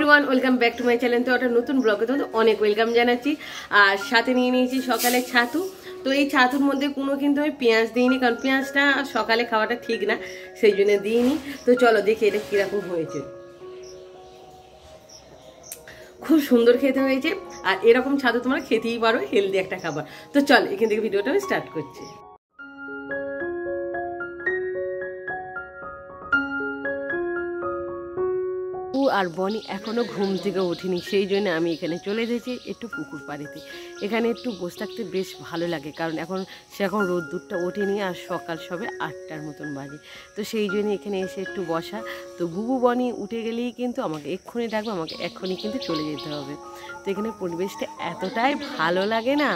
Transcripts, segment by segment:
Everyone, welcome back to my channel. তো একটা নতুন ব্লগে তো অনেক ওয়েলকাম জানাচ্ছি। আর সাথে নিয়ে নিয়েছি সকালে ছাতু। তো এই ছাতুর মধ্যে কোনো কিন্তু আমি পেঁয়াজ দিইনি, কারণ পেঁয়াজটা সকালে খাওয়াটা ঠিক না, সেই জন্য দিইনি। তো চলো দেখি এটা কিরকম হয়েছে। খুব সুন্দর খেতে হয়েছে। আর এরকম ছাতু তোমরা খেতেই পারো, হেলদি একটা খাবার। তো চল এখান থেকে ভিডিওটা আমি স্টার্ট করছি। আর বনি এখনো ঘুম থেকে ওঠেনি, সেই জন্য আমি এখানে চলে এসেছি একটু পুকুর পাড়েতে। এখানে একটু বসে থাকতে বেশ ভালো লাগে, কারণ এখন রোদ্দুরটা ওঠেনি আর সকাল সবে 8টার মতন বাজে। তো সেই জন্য এখানে এসে একটু বসা। তো বুবু বনি উঠে গেলেই কিন্তু আমাকে এক্ষুনি ডাকবে, আমাকে এক্ষুনি কিন্তু চলে যেতে হবে। তো এখানে পরিবেশটা এতটাই ভালো লাগে না।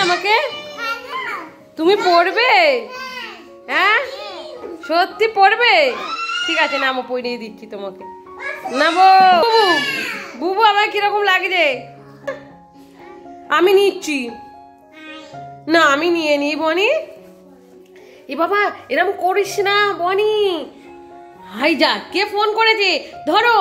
আমাকে তুমি পড়বে? হ্যাঁ সত্যি পড়বে? ঠিক আছে, নামো, পড়িয়ে দিচ্ছি তোমাকে। নামো। বুবু আমার কিরকম লাগছে? আমি নিচ্ছি না, আমি নিয়ে নি। বনি এ বাবা এরকম করিস না বনি। হাই যা, কে ফোন করেছে? ধরো।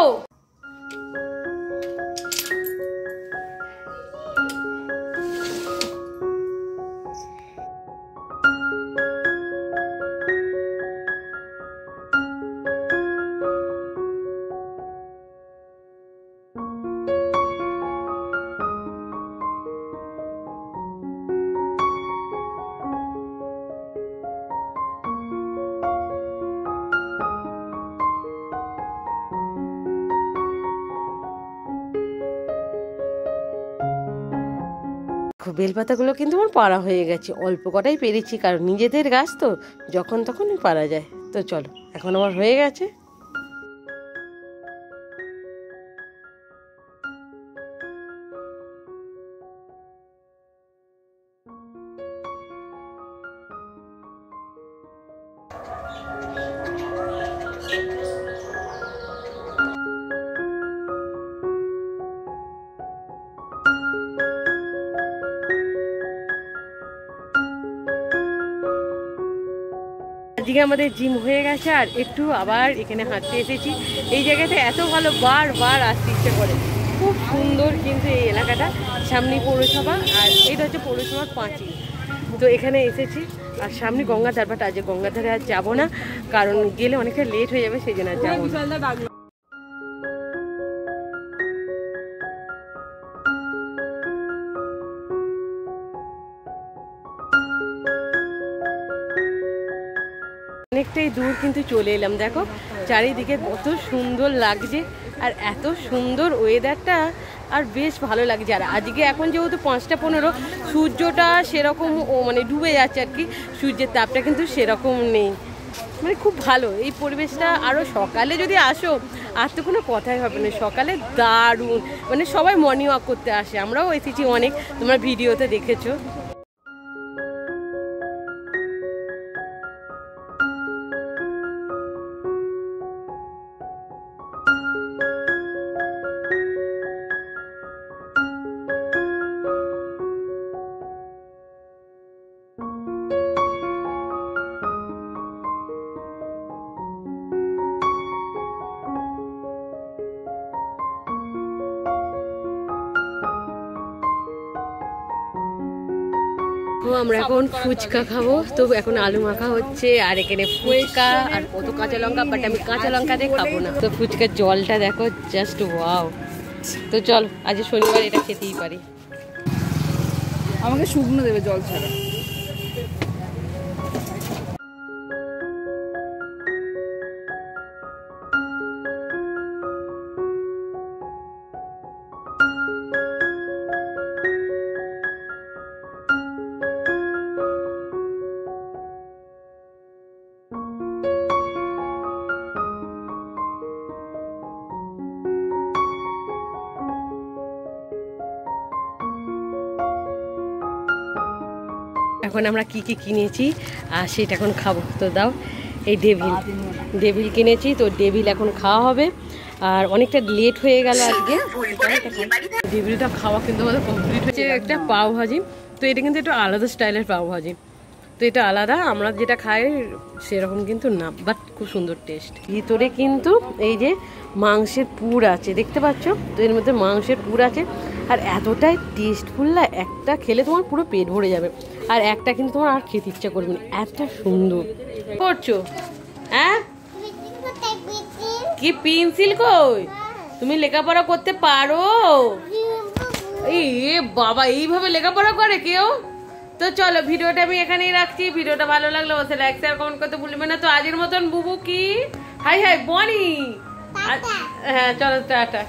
বেলপাতাগুলো কিন্তু আমার পাড়া হয়ে গেছে, অল্প কটাই পেরেছি, কারণ নিজেদের গাছ তো যখন তখনই পারা যায়। তো চলো, এখন আমার হয়ে গেছে। আজকে আমাদের জিম হয়ে গেছে, আর একটু আবার এখানে হাঁটতে এসেছি। এই জায়গাটা এত ভালো, বারবার আসতে ইচ্ছে করে। খুব সুন্দর কিন্তু এই এলাকাটা। সামনে পৌরসভা, আর এটা হচ্ছে পৌরসভার পাঁচিল। তো এখানে এসেছি, আর সামনে গঙ্গাধার, বাট আজ গঙ্গাধারে আর যাবো না, কারণ গেলে অনেকটা লেট হয়ে যাবে, সেই জন্য আর যাবো না। অনেকটাই দূর কিন্তু চলে এলাম। দেখো চারিদিকে কত সুন্দর লাগছে, আর এত সুন্দর ওয়েদারটা, আর বেশ ভালো লাগছে। আর আজকে এখন যেহেতু 5টা 15, সূর্যটা সেরকম মানে ডুবে যাচ্ছে আর কি, সূর্যের তাপটা কিন্তু সেরকম নেই, মানে খুব ভালো এই পরিবেশটা। আরও সকালে যদি আসো আর তো কোনো কথাই হবে না, সকালে দারুণ, মানে সবাই মর্নিং ওয়াক করতে আসে, আমরাও এসেছি অনেক, তোমরা ভিডিওতে দেখেছো। আমরা এখন ফুচকা খাবো। তো এখন আলু মাখা হচ্ছে, আর এখানে ফুচকা আর কত কাঁচা লঙ্কা, বাট আমি কাঁচা লঙ্কা দিয়ে খাবো না। তো ফুচকার জলটা দেখো, জাস্ট ওয়াও। তো চল, আজ শনিবার এটা খেতেই পারি। আমাকে শুকনো দেবে, জল ছাড়া। এখন আমরা কি কি কিনেছি আর সেটা এখন খাবো। তো দাও, এই ডেভিল কিনেছি, তো ডেভিল এখন খাওয়া হবে। আর অনেকটা লেট হয়ে গেল আজকে। ডেভিলটা খাওয়া কিন্তু আমাদের কমপ্লিট হয়েছে। একটা পাও ভাজি, তো এটা কিন্তু একটু আলাদা স্টাইলের পাও ভাজি। তো তো এটা আলাদা, আমরা যেটা খাই সেরকম কিন্তু না, বাট খুব সুন্দর টেস্ট। ভিতরে কিন্তু এই যে মাংসের পুর আছে, দেখতে পাচ্ছ তো, এর মধ্যে মাংসের পুর আছে। আর এতটাই টেস্টফুল না, একটা খেলে তোমার পুরো পেট ভরে যাবে, আর একটা কিন্তু তোমার আর খেতে ইচ্ছা করবে না, এত সুন্দর। করছো হ্যাঁ, কি পেন্সিল কই? তুমি লেখাপড়া করতে পারো? এই বাবা, এইভাবে লেখাপড়া করে কেউ? তো চলো, ভিডিওটা আমি এখানেই রাখছি। ভিডিওটা ভালো লাগলে অবশ্যই লাইক শেয়ার কমেন্ট করতে ভুলবে না। তো আজের মতন বুবু কি হাই হাই বনি, হ্যাঁ চলো টাটা।